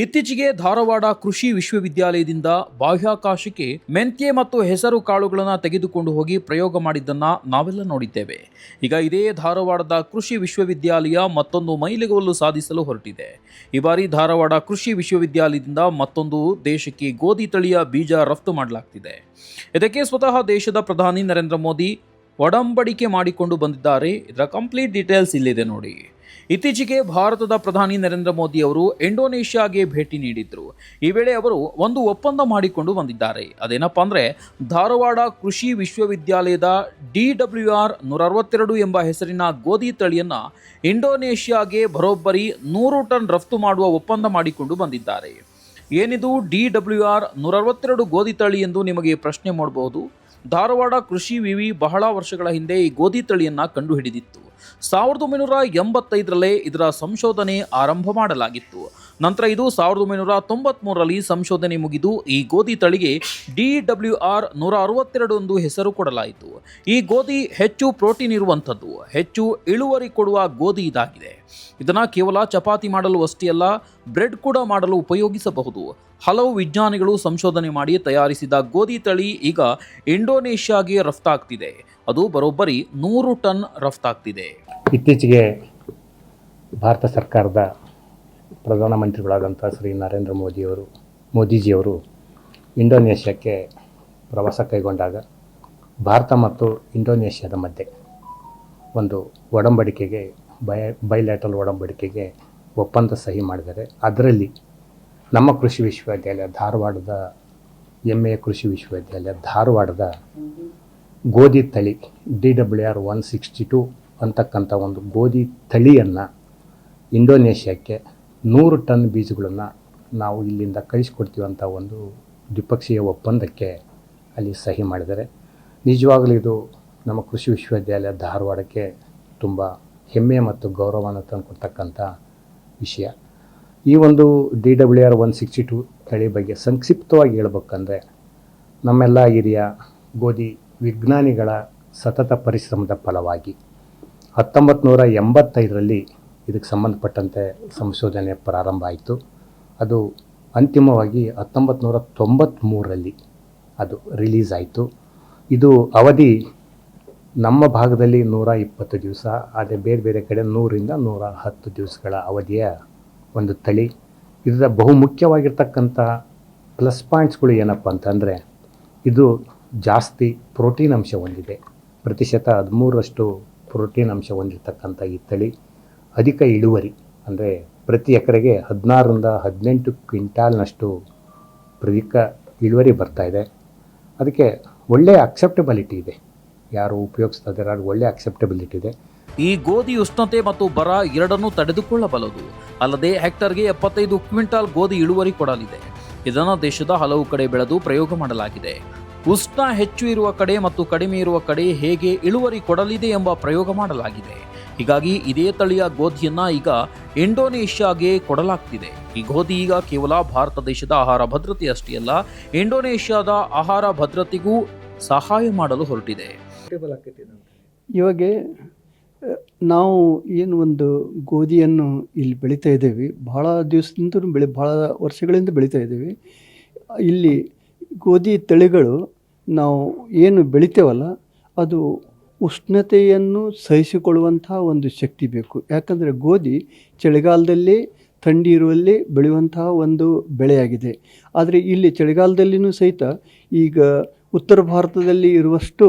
ಇತ್ತೀಚೆಗೆ ಧಾರವಾಡ ಕೃಷಿ ವಿಶ್ವವಿದ್ಯಾಲಯದಿಂದ ಬಾಹ್ಯಾಕಾಶಕ್ಕೆ ಮೆಂತ್ಯೆ ಮತ್ತು ಹೆಸರು ಕಾಳುಗಳನ್ನು ತೆಗೆದುಕೊಂಡು ಹೋಗಿ ಪ್ರಯೋಗ ಮಾಡಿದ್ದನ್ನು ನಾವೆಲ್ಲ ನೋಡಿದ್ದೇವೆ. ಈಗ ಇದೇ ಧಾರವಾಡದ ಕೃಷಿ ವಿಶ್ವವಿದ್ಯಾಲಯ ಮತ್ತೊಂದು ಮೈಲಿಗಲ್ಲು ಸಾಧಿಸಲು ಹೊರಟಿದೆ. ಈ ಬಾರಿ ಧಾರವಾಡ ಕೃಷಿ ವಿಶ್ವವಿದ್ಯಾಲಯದಿಂದ ಮತ್ತೊಂದು ದೇಶಕ್ಕೆ ಗೋಧಿ ತಳಿಯ ಬೀಜ ರಫ್ತು ಮಾಡಲಾಗ್ತಿದೆ. ಇದಕ್ಕೆ ಸ್ವತಃ ದೇಶದ ಪ್ರಧಾನಿ ನರೇಂದ್ರ ಮೋದಿ ಒಡಂಬಡಿಕೆ ಮಾಡಿಕೊಂಡು ಬಂದಿದ್ದಾರೆ. ಇದರ ಕಂಪ್ಲೀಟ್ ಡೀಟೇಲ್ಸ್ ಇಲ್ಲಿದೆ ನೋಡಿ. ಇತ್ತೀಚೆಗೆ ಭಾರತದ ಪ್ರಧಾನಿ ನರೇಂದ್ರ ಮೋದಿ ಅವರು ಇಂಡೋನೇಷ್ಯಾಗೆ ಭೇಟಿ ನೀಡಿದ್ರು. ಈ ವೇಳೆ ಅವರು ಒಂದು ಒಪ್ಪಂದ ಮಾಡಿಕೊಂಡು ಬಂದಿದ್ದಾರೆ. ಅದೇನಪ್ಪ ಅಂದರೆ ಧಾರವಾಡ ಕೃಷಿ ವಿಶ್ವವಿದ್ಯಾಲಯದ DWR 162 ಎಂಬ ಹೆಸರಿನ ಗೋಧಿ ತಳಿಯನ್ನು ಇಂಡೋನೇಷ್ಯಾಗೆ ಬರೋಬ್ಬರಿ 100 ಟನ್ ರಫ್ತು ಮಾಡುವ ಒಪ್ಪಂದ ಮಾಡಿಕೊಂಡು ಬಂದಿದ್ದಾರೆ. ಏನಿದು DWR 162 ಗೋಧಿ ತಳಿ ಎಂದು ನಿಮಗೆ ಪ್ರಶ್ನೆ ಮಾಡಬಹುದು. ಧಾರವಾಡ ಕೃಷಿ ವಿವಿ ಬಹಳ ವರ್ಷಗಳ ಹಿಂದೆ ಈ ಗೋಧಿ ತಳಿಯನ್ನು ಕಂಡುಹಿಡಿದಿತ್ತು. 1985ರಲ್ಲೇ ಇದರ ಸಂಶೋಧನೆ ಆರಂಭ ಮಾಡಲಾಗಿತ್ತು. ನಂತರ ಇದು 1993ರಲ್ಲಿ ಸಂಶೋಧನೆ ಮುಗಿದು ಈ ಗೋಧಿ ತಳಿಗೆ DWR 162 ಎಂದು ಹೆಸರು ಕೊಡಲಾಯಿತು. ಈ ಗೋಧಿ ಹೆಚ್ಚು ಪ್ರೋಟೀನ್ ಇರುವಂಥದ್ದು, ಹೆಚ್ಚು ಇಳುವರಿ ಕೊಡುವ ಗೋಧಿ ಇದಾಗಿದೆ. ಇದನ್ನು ಕೇವಲ ಚಪಾತಿ ಮಾಡಲು ಅಷ್ಟೇ ಅಲ್ಲ, ಬ್ರೆಡ್ ಕೂಡ ಮಾಡಲು ಉಪಯೋಗಿಸಬಹುದು. ಹಲವು ವಿಜ್ಞಾನಿಗಳು ಸಂಶೋಧನೆ ಮಾಡಿ ತಯಾರಿಸಿದ ಗೋಧಿ ತಳಿ ಈಗ ಇಂಡೋನೇಷ್ಯಾಗೆ ರಫ್ತಾಗ್ತಿದೆ. ಅದು ಬರೋಬ್ಬರಿ 100 ಟನ್ ರಫ್ತಾಗ್ತಿದೆ. ಇತ್ತೀಚೆಗೆ ಭಾರತ ಸರ್ಕಾರದ ಪ್ರಧಾನಮಂತ್ರಿಗಳಾದಂಥ ಶ್ರೀ ನರೇಂದ್ರ ಮೋದಿಜಿಯವರು ಇಂಡೋನೇಷ್ಯಾಕ್ಕೆ ಪ್ರವಾಸ ಕೈಗೊಂಡಾಗ ಭಾರತ ಮತ್ತು ಇಂಡೋನೇಷ್ಯಾದ ಮಧ್ಯೆ ಒಂದು ಒಡಂಬಡಿಕೆಗೆ ಬೈಲ್ಯಾಟರಲ್ ಒಡಂಬಡಿಕೆಗೆ ಒಪ್ಪಂದ ಸಹಿ ಮಾಡಿದ್ದಾರೆ. ಅದರಲ್ಲಿ ನಮ್ಮ ಕೃಷಿ ವಿಶ್ವವಿದ್ಯಾಲಯ ಧಾರವಾಡದ MA ಕೃಷಿ ವಿಶ್ವವಿದ್ಯಾಲಯ ಧಾರವಾಡದ ಗೋಧಿ ತಳಿ DWR 162 ಅಂತಕ್ಕಂಥ ಒಂದು ಗೋಧಿ ತಳಿಯನ್ನು ಇಂಡೋನೇಷ್ಯಾಕ್ಕೆ 100 ಟನ್ ಬೀಜಗಳನ್ನು ನಾವು ಇಲ್ಲಿಂದ ಕಳಿಸ್ಕೊಡ್ತೀವಂಥ ಒಂದು ದ್ವಿಪಕ್ಷೀಯ ಒಪ್ಪಂದಕ್ಕೆ ಅಲ್ಲಿ ಸಹಿ ಮಾಡಿದ್ದಾರೆ. ನಿಜವಾಗಲೂ ಇದು ನಮ್ಮ ಕೃಷಿ ವಿಶ್ವವಿದ್ಯಾಲಯ ಧಾರವಾಡಕ್ಕೆ ತುಂಬ ಹೆಮ್ಮೆ ಮತ್ತು ಗೌರವವನ್ನು ತಂದುಕೊಡ್ತಕ್ಕಂಥ ವಿಷಯ. ಈ ಒಂದು DWR 162 ತಳಿ ಬಗ್ಗೆ ಸಂಕ್ಷಿಪ್ತವಾಗಿ ಹೇಳ್ಬೇಕಂದ್ರೆ, ನಮ್ಮೆಲ್ಲ ಹಿರಿಯ ಗೋಧಿ ವಿಜ್ಞಾನಿಗಳ ಸತತ ಪರಿಶ್ರಮದ ಫಲವಾಗಿ 1985ರಲ್ಲಿ ಇದಕ್ಕೆ ಸಂಬಂಧಪಟ್ಟಂತೆ ಸಂಶೋಧನೆ ಪ್ರಾರಂಭ ಆಯಿತು. ಅದು ಅಂತಿಮವಾಗಿ 1993ರಲ್ಲಿ ಅದು ರಿಲೀಸ್ ಆಯಿತು. ಇದು ಅವಧಿ ನಮ್ಮ ಭಾಗದಲ್ಲಿ 120 ದಿವಸ, ಆದರೆ ಬೇರೆ ಬೇರೆ ಕಡೆ 100ರಿಂದ 110 ದಿವಸಗಳ ಅವಧಿಯ ಒಂದು ತಳಿ. ಇದರ ಬಹುಮುಖ್ಯವಾಗಿರ್ತಕ್ಕಂಥ ಪ್ಲಸ್ ಪಾಯಿಂಟ್ಸ್ಗಳು ಏನಪ್ಪ ಅಂತಂದರೆ, ಇದು ಜಾಸ್ತಿ ಪ್ರೋಟೀನ್ ಅಂಶ ಹೊಂದಿದೆ. ಪ್ರತಿಶತ 13ರಷ್ಟು ಪ್ರೋಟೀನ್ ಅಂಶ ಹೊಂದಿರತಕ್ಕಂಥ ಈ ತಳಿ ಅಧಿಕ ಇಳುವರಿ, ಪ್ರತಿ ಎಕರೆಗೆ 16ರಿಂದ 18 ಕ್ವಿಂಟಾಲ್ನಷ್ಟು ಅಧಿಕ ಇಳುವರಿ ಬರ್ತಾಯಿದೆ. ಅದಕ್ಕೆ ಒಳ್ಳೆಯ ಅಕ್ಸೆಪ್ಟಬಿಲಿಟಿ ಇದೆ. ಯಾರು ಉಪಯೋಗಿಸ್ತಾ ಇದ್ದಾರೆ ಒಳ್ಳೆಯ ಅಕ್ಸೆಪ್ಟಬಿಲಿಟಿ ಇದೆ. ಈ ಗೋಧಿ ಉಷ್ಣತೆ ಮತ್ತು ಬರ ಎರಡನ್ನೂ ತಡೆದುಕೊಳ್ಳಬಲ್ಲದು. ಅಲ್ಲದೆ ಹೆಕ್ಟರ್ಗೆ 75 ಕ್ವಿಂಟಾಲ್ ಗೋಧಿ ಇಳುವರಿ ಕೊಡಲಿದೆ. ಇದನ್ನು ದೇಶದ ಹಲವು ಕಡೆ ಬೆಳೆದು ಪ್ರಯೋಗ ಮಾಡಲಾಗಿದೆ. ಉಷ್ಣ ಹೆಚ್ಚು ಇರುವ ಕಡೆ ಮತ್ತು ಕಡಿಮೆ ಇರುವ ಕಡೆ ಹೇಗೆ ಇಳುವರಿ ಕೊಡಲಿದೆ ಎಂಬ ಪ್ರಯೋಗ ಮಾಡಲಾಗಿದೆ. ಹೀಗಾಗಿ ಇದೇ ತಳಿಯ ಗೋಧಿಯನ್ನು ಈಗ ಇಂಡೋನೇಷ್ಯಾಗೆ ಕೊಡಲಾಗ್ತಿದೆ. ಈ ಗೋಧಿ ಈಗ ಕೇವಲ ಭಾರತ ದೇಶದ ಆಹಾರ ಭದ್ರತೆ ಅಷ್ಟೇ ಅಲ್ಲ, ಇಂಡೋನೇಷ್ಯಾದ ಆಹಾರ ಭದ್ರತೆಗೂ ಸಹಾಯ ಮಾಡಲು ಹೊರಟಿದೆ. ಇವಾಗ ನಾವು ಏನು ಒಂದು ಗೋಧಿಯನ್ನು ಇಲ್ಲಿ ಬೆಳೀತಾ ಇದ್ದೇವೆ, ಭಾಳ ದಿವಸದಿಂದ ಭಾಳ ವರ್ಷಗಳಿಂದ ಬೆಳೀತಾ ಇದ್ದೇವೆ. ಇಲ್ಲಿ ಗೋಧಿ ತಳಿಗಳು ನಾವು ಏನು ಬೆಳಿತೇವಲ್ಲ, ಅದು ಉಷ್ಣತೆಯನ್ನು ಸಹಿಸಿಕೊಳ್ಳುವಂಥ ಒಂದು ಶಕ್ತಿ ಬೇಕು. ಯಾಕಂದರೆ ಗೋಧಿ ಚಳಿಗಾಲದಲ್ಲಿ ಥಂಡಿ ಇರುವಲ್ಲಿ ಬೆಳೆಯುವಂತಹ ಒಂದು ಬೆಳೆಯಾಗಿದೆ. ಆದರೆ ಇಲ್ಲಿ ಚಳಿಗಾಲದಲ್ಲಿಯೂ ಸಹಿತ ಈಗ ಉತ್ತರ ಭಾರತದಲ್ಲಿ ಇರುವಷ್ಟು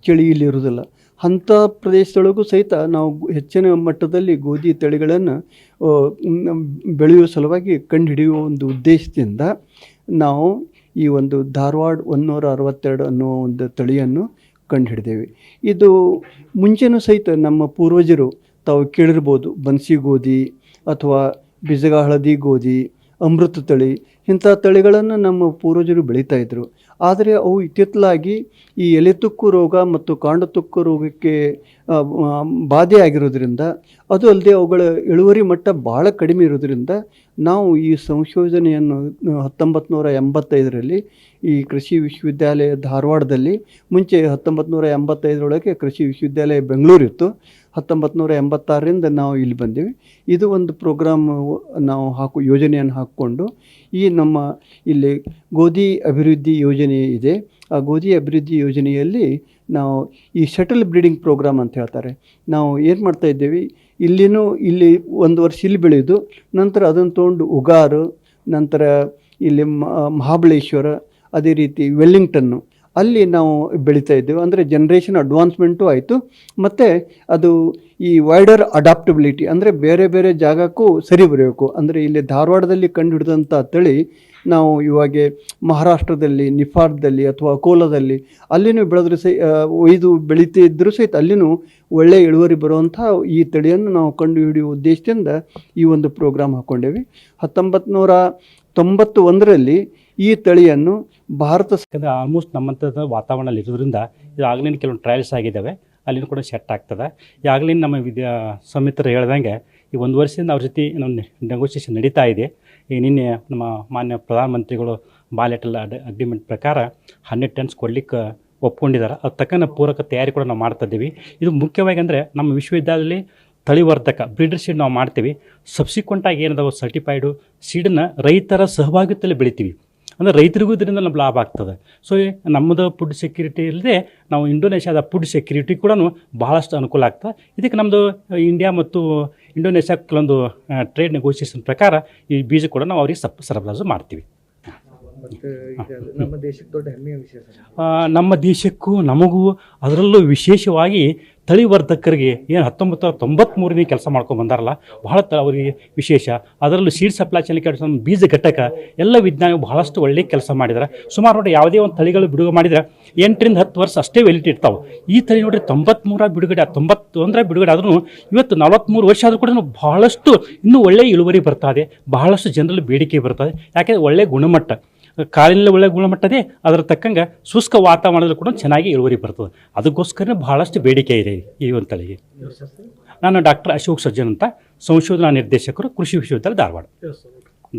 ಚಳಿ ಇಲ್ಲಿ ಇರುವುದಿಲ್ಲ. ಅಂಥ ಪ್ರದೇಶದೊಳಗೂ ಸಹಿತ ನಾವು ಹೆಚ್ಚಿನ ಮಟ್ಟದಲ್ಲಿ ಗೋಧಿ ತಳಿಗಳನ್ನು ಬೆಳೆಯುವ ಸಲುವಾಗಿ ಕಂಡುಹಿಡಿಯುವ ಒಂದು ಉದ್ದೇಶದಿಂದ ನಾವು ಈ ಒಂದು ಧಾರವಾಡ 162 ಅನ್ನುವ ಒಂದು ತಳಿಯನ್ನು ಕಂಡುಹಿಡಿದೇವೆ. ಇದು ಮುಂಚೆನೂ ಸಹಿತ ನಮ್ಮ ಪೂರ್ವಜರು ತಾವು ಕೇಳಿರ್ಬೋದು, ಬನ್ಸಿ ಗೋಧಿ ಅಥವಾ ಬಿಜಗ ಹಳದಿ ಗೋಧಿ, ಅಮೃತ ತಳಿ, ಇಂಥ ತಳಿಗಳನ್ನು ನಮ್ಮ ಪೂರ್ವಜರು ಬೆಳೀತಾಯಿದ್ರು. ಆದರೆ ಅವು ಇತ್ತಿತ್ತಲಾಗಿ ಈ ಎಲೆ ತುಕ್ಕು ರೋಗ ಮತ್ತು ಕಾಂಡ ತುಕ್ಕು ರೋಗಕ್ಕೆ ಬಾಧೆಯಾಗಿರೋದ್ರಿಂದ, ಅದು ಅಲ್ಲದೆ ಅವುಗಳ ಇಳುವರಿ ಮಟ್ಟ ಭಾಳ ಕಡಿಮೆ ಇರೋದ್ರಿಂದ ನಾವು ಈ ಸಂಶೋಧನೆಯನ್ನು 1985ರಲ್ಲಿ ಈ ಕೃಷಿ ವಿಶ್ವವಿದ್ಯಾಲಯ ಧಾರವಾಡದಲ್ಲಿ, ಮುಂಚೆ 1985ರೊಳಗೆ ಕೃಷಿ ವಿಶ್ವವಿದ್ಯಾಲಯ ಬೆಂಗಳೂರಿತ್ತು, 1986ರಿಂದ ನಾವು ಇಲ್ಲಿ ಬಂದೀವಿ. ಇದು ಒಂದು ಪ್ರೋಗ್ರಾಮ್ ನಾವು ಯೋಜನೆಯನ್ನು ಹಾಕ್ಕೊಂಡು ಈ ನಮ್ಮ ಇಲ್ಲಿ ಗೋಧಿ ಅಭಿವೃದ್ಧಿ ಯೋಜನೆ ಇದೆ. ಆ ಗೋಧಿ ಅಭಿವೃದ್ಧಿ ಯೋಜನೆಯಲ್ಲಿ ನಾವು ಈ ಶಟಲ್ ಬ್ರೀಡಿಂಗ್ ಪ್ರೋಗ್ರಾಮ್ ಅಂತ ಹೇಳ್ತಾರೆ. ನಾವು ಏನು ಮಾಡ್ತಾಯಿದ್ದೇವೆ, ಇಲ್ಲಿ ಒಂದು ವರ್ಷ ಇಲ್ಲಿ ಬೆಳೆಯೋದು, ನಂತರ ಅದನ್ನು ತೊಗೊಂಡು ಉಗಾರು, ನಂತರ ಇಲ್ಲಿ ಮಹಾಬಳೇಶ್ವರ, ಅದೇ ರೀತಿ ವೆಲ್ಲಿಂಗ್ಟನ್ನು ಅಲ್ಲಿ ನಾವು ಬೆಳೀತಾ ಇದ್ದೇವೆ. ಅಂದರೆ ಜನ್ರೇಷನ್ ಅಡ್ವಾನ್ಸ್ಮೆಂಟು ಆಯಿತು, ಮತ್ತು ಅದು ಈ ವೈಡರ್ ಅಡಾಪ್ಟಬಿಲಿಟಿ ಅಂದರೆ ಬೇರೆ ಬೇರೆ ಜಾಗಕ್ಕೂ ಸರಿ ಬರಬೇಕು. ಅಂದರೆ ಇಲ್ಲಿ ಧಾರವಾಡದಲ್ಲಿ ಕಂಡುಹಿಡಿದಂಥ ತಳಿ ನಾವು ಇವಾಗ ಮಹಾರಾಷ್ಟ್ರದಲ್ಲಿ, ನಿಫಾರ್ದಲ್ಲಿ ಅಥವಾ ಅಕೋಲಾದಲ್ಲಿ ಅಲ್ಲಿನೂ ಬೆಳೆದ್ರೆ ಒಯ್ದು ಬೆಳೀತಿದ್ದರೂ ಸಹಿತ ಅಲ್ಲಿನೂ ಒಳ್ಳೆಯ ಇಳುವರಿ ಬರುವಂಥ ಈ ತಳಿಯನ್ನು ನಾವು ಕಂಡುಹಿಡಿಯುವ ಉದ್ದೇಶದಿಂದ ಈ ಒಂದು ಪ್ರೋಗ್ರಾಮ್ ಹಾಕ್ಕೊಂಡೇವೆ. 1991ರಲ್ಲಿ ಈ ತಳಿಯನ್ನು ಭಾರತ ಯಾಕಂದರೆ ಆಲ್ಮೋಸ್ಟ್ ನಮ್ಮಂಥದ್ದು ವಾತಾವರಣದಲ್ಲಿ ಇರೋದ್ರಿಂದ ಈಗಾಗಲೇ ಕೆಲವೊಂದು ಟ್ರಯಲ್ಸ್ ಆಗಿದ್ದಾವೆ, ಅಲ್ಲಿನೂ ಕೂಡ ಸೆಟ್ ಆಗ್ತದೆ. ಈಗಾಗಲೇ ನಮ್ಮ ಸಮಿತರು ಹೇಳ್ದಂಗೆ ಈ ಒಂದು ವರ್ಷದಿಂದ ಅವ್ರ ಜೊತೆ ನಮ್ಮ ನೆಗೋಸಿಯೇಷನ್ ನಡೀತಾ ಇದೆ. ಈಗ ನಿನ್ನೆ ನಮ್ಮ ಮಾನ್ಯ ಪ್ರಧಾನಮಂತ್ರಿಗಳು ಬಾಲೆಟಲ್ ಅಗ್ರಿಮೆಂಟ್ ಪ್ರಕಾರ 100 ಟನ್ಸ್ ಕೊಡ್ಲಿಕ್ಕೆ ಒಪ್ಕೊಂಡಿದ್ದಾರೆ. ಅದು ತಕ್ಕನ ಪೂರಕ ತಯಾರಿ ಕೂಡ ನಾವು ಮಾಡ್ತಾ ಇದ್ದೀವಿ. ಇದು ಮುಖ್ಯವಾಗಿ ಅಂದರೆ ನಮ್ಮ ವಿಶ್ವವಿದ್ಯಾಲಯದಲ್ಲಿ ತಳಿವರ್ಧಕ ಬ್ರೀಡರ್ ಸೀಡ್ ನಾವು ಮಾಡ್ತೀವಿ. ಸಬ್ಸಿಕ್ವೆಂಟಾಗಿ ಏನದಾವ ಸರ್ಟಿಫೈಡು ಸೀಡನ್ನು ರೈತರ ಸಹಭಾಗಿತ್ವದಲ್ಲಿ ಬೆಳಿತೀವಿ. ಅಂದರೆ ರೈತರಿಗೂ ಇದರಿಂದ ನಮ್ಗೆ ಲಾಭ ಆಗ್ತದೆ. ಸೊ ನಮ್ಮದು ಫುಡ್ ಸೆಕ್ಯೂರಿಟಿ ಇಲ್ಲದೆ ನಾವು ಇಂಡೋನೇಷ್ಯಾದ ಫುಡ್ ಸೆಕ್ಯೂರಿಟಿ ಕೂಡ ಬಹಳಷ್ಟು ಅನುಕೂಲ ಆಗ್ತದೆ. ಇದಕ್ಕೆ ನಮ್ಮದು ಇಂಡಿಯಾ ಮತ್ತು ಇಂಡೋನೇಷ್ಯಾ ಕೆಲವೊಂದು ಟ್ರೇಡ್ ನೆಗೋಸಿಯೇಷನ್ ಪ್ರಕಾರ ಈ ಬೀಜ ಕೂಡ ನಾವು ಅವ್ರಿಗೆ ಸರಬರಾಜು ಮಾಡ್ತೀವಿ. ನಮ್ಮ ದೇಶಕ್ಕೆ ದೊಡ್ಡ ಹೆಮ್ಮೆಯ ವಿಷಯ. ನಮ್ಮ ದೇಶಕ್ಕೂ ನಮಗೂ ಅದರಲ್ಲೂ ವಿಶೇಷವಾಗಿ ತಳಿವರ್ಧಕರಿಗೆ ಏನು 1993 ಕೆಲಸ ಮಾಡ್ಕೊಂಡು ಬಂದಾರಲ್ಲ, ಬಹಳ ಅವರಿಗೆ ವಿಶೇಷ. ಅದರಲ್ಲೂ ಸೀಡ್ ಸಪ್ಲೈ ಚೈನ್ ಕೆಲಸ, ಬೀಜ ಘಟಕ ಎಲ್ಲ ವಿಜ್ಞಾನಿಗಳು ಬಹಳಷ್ಟು ಒಳ್ಳೆಯ ಕೆಲಸ ಮಾಡಿದ್ದಾರೆ. ಸುಮಾರು ನೋಡಿ ಯಾವುದೇ ಒಂದು ತಳಿಗಳು ಬಿಡುಗಡೆ ಮಾಡಿದರೆ 8ರಿಂದ 10 ವರ್ಷ ಅಷ್ಟೇ ವ್ಯಾಲಿಟಿ ಇರ್ತಾವೆ. ಈ ತಳಿ ನೋಡಿರಿ 93 ಬಿಡುಗಡೆ, 91 ಬಿಡುಗಡೆ ಆದ್ರೂ ಇವತ್ತು 43 ವರ್ಷ ಆದರೂ ಕೂಡ ಬಹಳಷ್ಟು ಇನ್ನೂ ಒಳ್ಳೆಯ ಇಳುವರಿ ಬರ್ತದೆ. ಬಹಳಷ್ಟು ಜನರಲ್ಲಿ ಬೇಡಿಕೆ ಬರ್ತದೆ. ಯಾಕೆಂದರೆ ಒಳ್ಳೆಯ ಗುಣಮಟ್ಟ, ಕಾಳಿನಲ್ಲಿ ಒಳ್ಳೆಯ ಗುಣಮಟ್ಟದೇ, ಅದರ ತಕ್ಕಂಗೆ ಶುಷ್ಕ ವಾತಾವರಣದಲ್ಲಿ ಕೂಡ ಚೆನ್ನಾಗಿ ಇಳುವರಿ ಬರ್ತದೆ. ಅದಕ್ಕೋಸ್ಕರ ಬಹಳಷ್ಟು ಬೇಡಿಕೆ ಇದೆ ಈ ಒಂದು ತಳಿಗೆ. ನಾನು ಡಾಕ್ಟರ್ ಅಶೋಕ್ ಸರ್ಜನ್ ಅಂತ, ಸಂಶೋಧನಾ ನಿರ್ದೇಶಕರು, ಕೃಷಿ ವಿಶ್ವವಿದ್ಯಾಲಯ ಧಾರವಾಡ.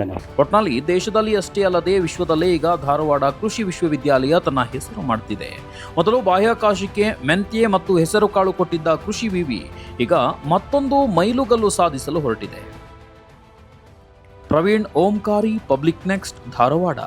ಧನ್ಯವಾದ. ಒಟ್ನಲ್ಲಿ ದೇಶದಲ್ಲಿ ಅಷ್ಟೇ ಅಲ್ಲದೆ ವಿಶ್ವದಲ್ಲೇ ಈಗ ಧಾರವಾಡ ಕೃಷಿ ವಿಶ್ವವಿದ್ಯಾಲಯ ತನ್ನ ಹೆಸರು ಮಾಡ್ತಿದೆ. ಮೊದಲು ಬಾಹ್ಯಾಕಾಶಕ್ಕೆ ಮೆಂತ್ಯೆ ಮತ್ತು ಹೆಸರು ಕಾಳು ಕೊಟ್ಟಿದ್ದ ಕೃಷಿ ವಿವಿ ಈಗ ಮತ್ತೊಂದು ಮೈಲುಗಲ್ಲು ಸಾಧಿಸಲು ಹೊರಟಿದೆ. Praveen Omkari, public next, Dharwad.